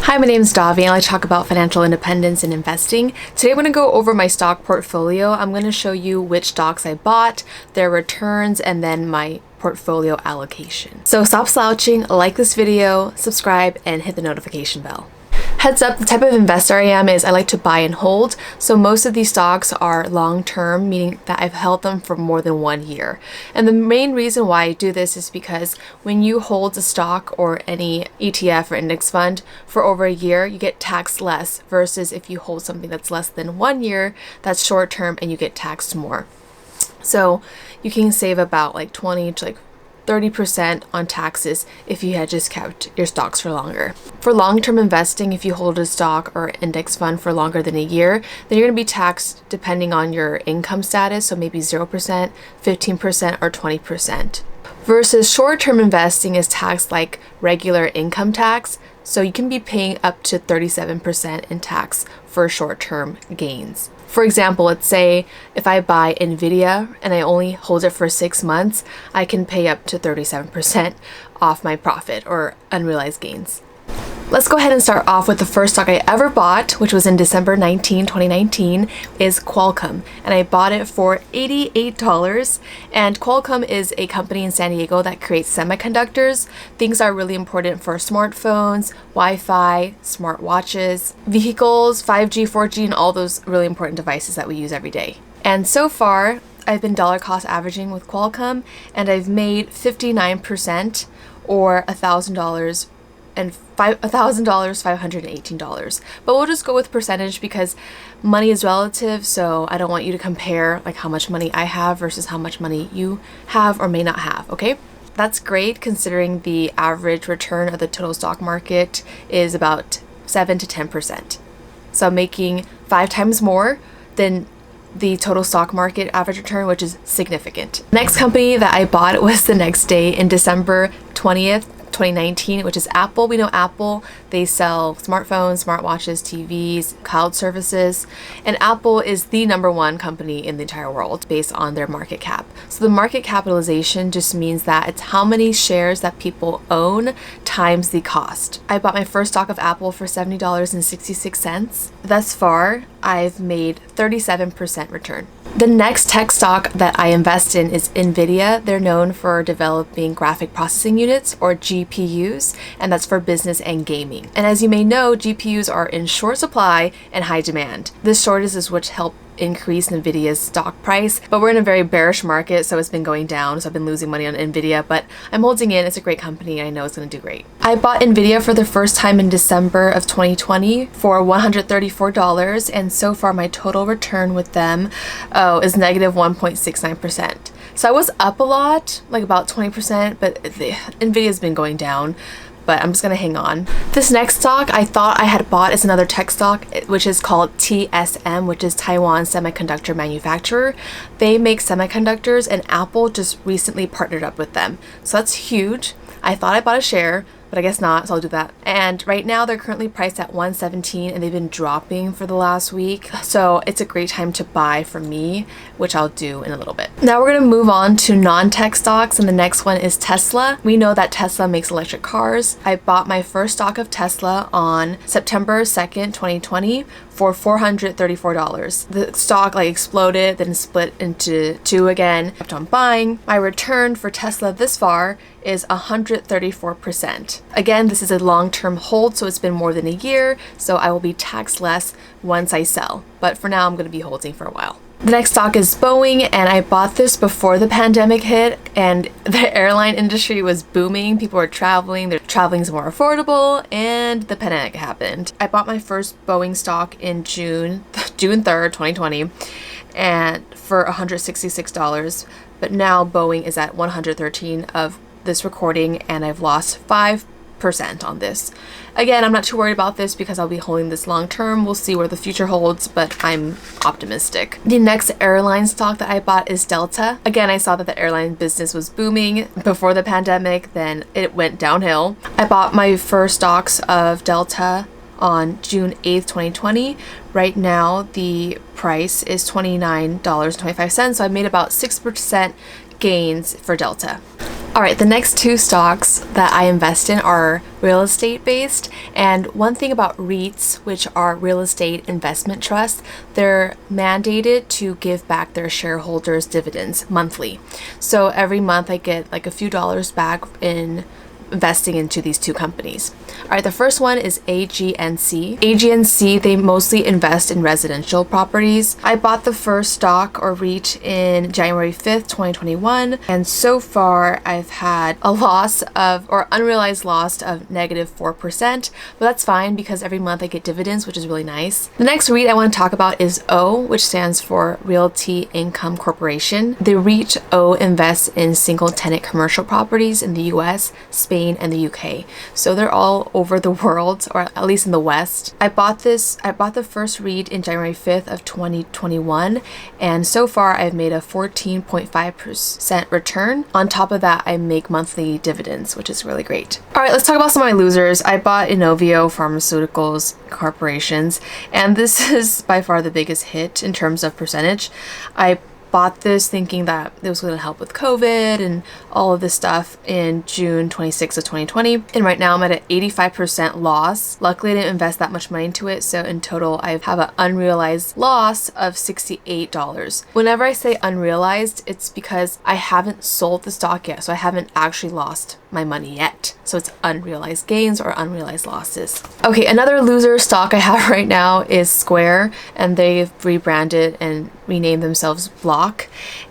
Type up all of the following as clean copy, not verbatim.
Hi, my name is Davy and I talk about financial independence and investing. Today I'm going to go over my stock portfolio. I'm going to show you which stocks I bought, their returns, and then my portfolio allocation. So stop slouching, like this video, subscribe, and hit the notification bell. Heads up, the type of investor I am is I like to buy and hold. So most of these stocks are long-term, meaning that I've held them for more than 1 year. And the main reason why I do this is because when you hold a stock or any ETF or index fund for over a year, you get taxed less versus if you hold something that's less than 1 year, that's short-term and you get taxed more. So you can save about like 20 to 30% on taxes if you had just kept your stocks for longer. For long-term investing, if you hold a stock or index fund for longer than a year, then you're going to be taxed depending on your income status, so maybe 0%, 15%, or 20%. Versus short-term investing is taxed like regular income tax, so you can be paying up to 37% in tax for short-term gains. For example, let's say if I buy Nvidia and I only hold it for 6 months, I can pay up to 37% off my profit or unrealized gains. Let's go ahead and start off with the first stock I ever bought, which was in December 2019, is Qualcomm. And I bought it for $88. And Qualcomm is a company in San Diego that creates semiconductors. Things are really important for smartphones, Wi-Fi, smartwatches, vehicles, 5G, 4G, and all those really important devices that we use every day. And so far, I've been dollar cost averaging with Qualcomm, and I've made 59% or $1,000 and $518. But we'll just go with percentage because money is relative, so I don't want you to compare like how much money I have versus how much money you have or may not have, okay? That's great considering the average return of the total stock market is about 7 to 10%. So I'm making 5 times more than the total stock market average return, which is significant. Next company that I bought was the next day in December 20th, 2019, which is Apple. We know Apple, they sell smartphones, smartwatches, TVs, cloud services, and Apple is the #1 company in the entire world based on their market cap. So the market capitalization just means that it's how many shares that people own times the cost. I bought my first stock of Apple for $70.66. Thus far, I've made 37% return. The next tech stock that I invest in is Nvidia. They're known for developing graphic processing units or GPUs, and that's for business and gaming. And as you may know, GPUs are in short supply and high demand. This shortage is what helped increase Nvidia's stock price, but we're in a very bearish market, so it's been going down, so I've been losing money on Nvidia, but I'm holding in. It's a great company and I know it's going to do great. I bought Nvidia for the first time in December of 2020 for $134, and so far my total return with them is negative 1.69%. So I was up a lot, like about 20%, but Nvidia's been going down, but I'm just gonna hang on. This next stock I thought I had bought is another tech stock, which is called TSM, which is Taiwan Semiconductor Manufacturer. They make semiconductors and Apple just recently partnered up with them. So that's huge. I thought I bought a share, but I guess not, so I'll do that. And right now they're currently priced at $117 and they've been dropping for the last week. So it's a great time to buy for me, which I'll do in a little bit. Now we're gonna move on to non-tech stocks, and the next one is Tesla. We know that Tesla makes electric cars. I bought my first stock of Tesla on September 2nd, 2020 for $434. The stock exploded, then split into 2 again. Kept on buying. My return for Tesla this far is 134%. Again, this is a long-term hold, so it's been more than a year, so I will be taxed less once I sell. But for now, I'm going to be holding for a while. The next stock is Boeing, and I bought this before the pandemic hit and the airline industry was booming. People were traveling, their traveling is more affordable, and the pandemic happened. I bought my first Boeing stock in June 3rd, 2020, and for $166, but now Boeing is at $113 of this recording, and I've lost 5% on this. Again, I'm not too worried about this because I'll be holding this long term. We'll see where the future holds, but I'm optimistic. The next airline stock that I bought is Delta. Again, I saw that the airline business was booming before the pandemic, then it went downhill. I bought my first stocks of Delta on June 8th, 2020. Right now, the price is $29.25, so I made about 6% gains for Delta. All right, the next two stocks that I invest in are real estate based. And one thing about REITs, which are real estate investment trusts, they're mandated to give back their shareholders dividends monthly. So every month I get like a few dollars back in investing into these two companies. All right, the first one is AGNC. AGNC, they mostly invest in residential properties. I bought the first stock or REIT in January 5th, 2021. And so far I've had a loss of, or unrealized loss of -4%, but that's fine because every month I get dividends, which is really nice. The next REIT I want to talk about is O, which stands for Realty Income Corporation. The REIT O invests in single tenant commercial properties in the US, Spain, and the UK. So they're all over the world, or at least in the West. I bought the first REIT in January 5th of 2021, and so far I've made a 14.5% return. On top of that, I make monthly dividends, which is really great. All right, let's talk about some of my losers. I bought Inovio Pharmaceuticals Corporations, and this is by far the biggest hit in terms of percentage. I bought this thinking that it was going to help with COVID and all of this stuff in June 26th of 2020. And right now I'm at an 85% loss. Luckily I didn't invest that much money into it. So in total, I have an unrealized loss of $68. Whenever I say unrealized, it's because I haven't sold the stock yet. So I haven't actually lost my money yet. So it's unrealized gains or unrealized losses. Okay, another loser stock I have right now is Square, and they've rebranded and renamed themselves Block.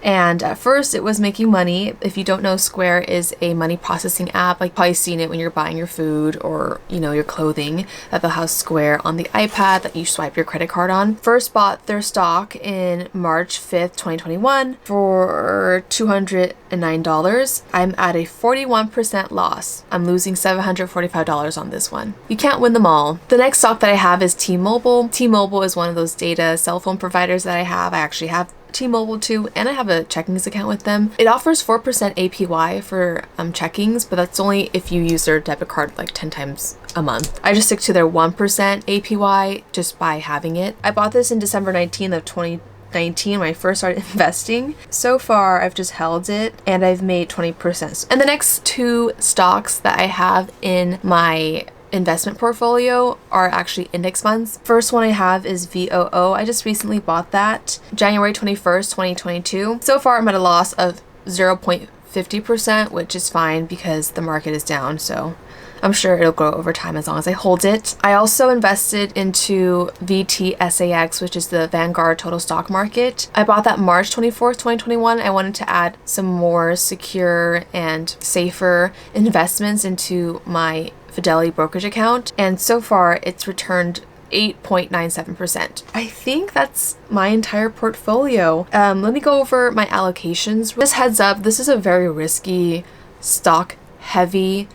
And at first it was making money. If you don't know, Square is a money processing app. Like, probably seen it when you're buying your food or, you know, your clothing, that they'll have Square on the iPad that you swipe your credit card on. First bought their stock in March 5th, 2021 for $209. I'm at a 41% loss. I'm losing $745 on this one. You can't win them all. The next stock that I have is T-Mobile. T-Mobile is one of those data cell phone providers that I have. I actually have T-Mobile too, and I have a checkings account with them. It offers 4% APY for checkings, but that's only if you use their debit card like 10 times a month. I just stick to their 1% APY just by having it. I bought this in December 19th of 2019 when I first started investing. So far I've just held it and I've made 20%. And the next two stocks that I have in my investment portfolio are actually index funds. First one I have is VOO. I just recently bought that January 21st, 2022. So far I'm at a loss of 0.50%, which is fine because the market is down. So I'm sure it'll grow over time as long as I hold it. I also invested into VTSAX, which is the Vanguard Total Stock Market. I bought that March 24th, 2021. I wanted to add some more secure and safer investments into my Fidelity brokerage account, and so far it's returned 8.97%. I think that's my entire portfolio. Let me go over my allocations. Just heads up, this is a very risky, stock heavy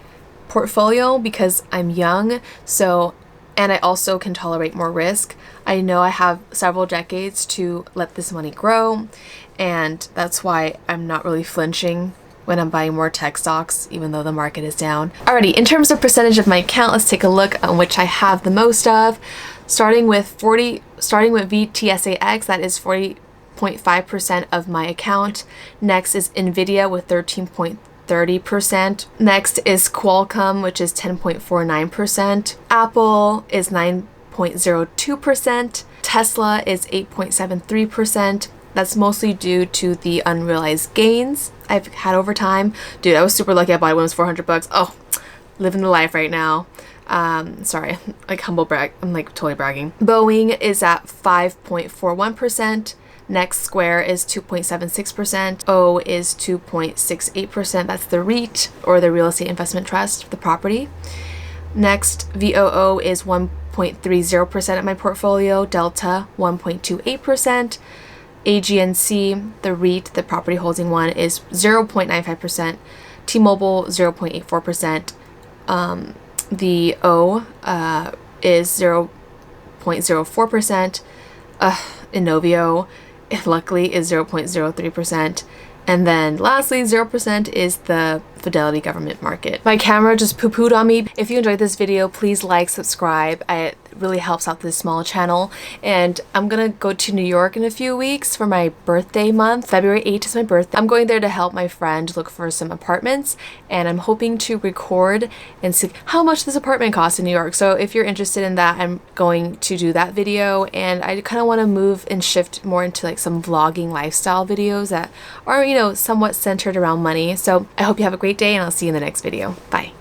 portfolio because I'm young, and I also can tolerate more risk. I know I have several decades to let this money grow, and that's why I'm not really flinching when I'm buying more tech stocks, even though the market is down. Alrighty, in terms of percentage of my account, let's take a look on which I have the most of. Starting with VTSAX, that is 40.5% of my account. Next is Nvidia with 13.30%. Next is Qualcomm, which is 10.49%. Apple is 9.02%. Tesla is 8.73%. That's mostly due to the unrealized gains I've had over time. Dude, I was super lucky I bought it when it was $400. Oh, living the life right now. Sorry, like humble brag. I'm like totally bragging. Boeing is at 5.41%. Next, Square is 2.76%. O is 2.68%. That's the REIT, or the real estate investment trust, the property. Next, VOO is 1.30% of my portfolio. Delta, 1.28%. AGNC, the REIT, the property holding one, is 0.95%. T-Mobile, 0.84%. The O is 0.04%. Inovio, luckily, is 0.03%. And then lastly, 0% is the Fidelity government market. My camera just poo-pooed on me. If you enjoyed this video, please like, subscribe. It really helps out this small channel. And I'm gonna go to New York in a few weeks for my birthday month. February 8th is my birthday. I'm going there to help my friend look for some apartments, and I'm hoping to record and see how much this apartment costs in New York. So if you're interested in that, I'm going to do that video. And I kind of want to move and shift more into like some vlogging lifestyle videos that are, you know, somewhat centered around money. So I hope you have a great day, and I'll see you in the next video. Bye.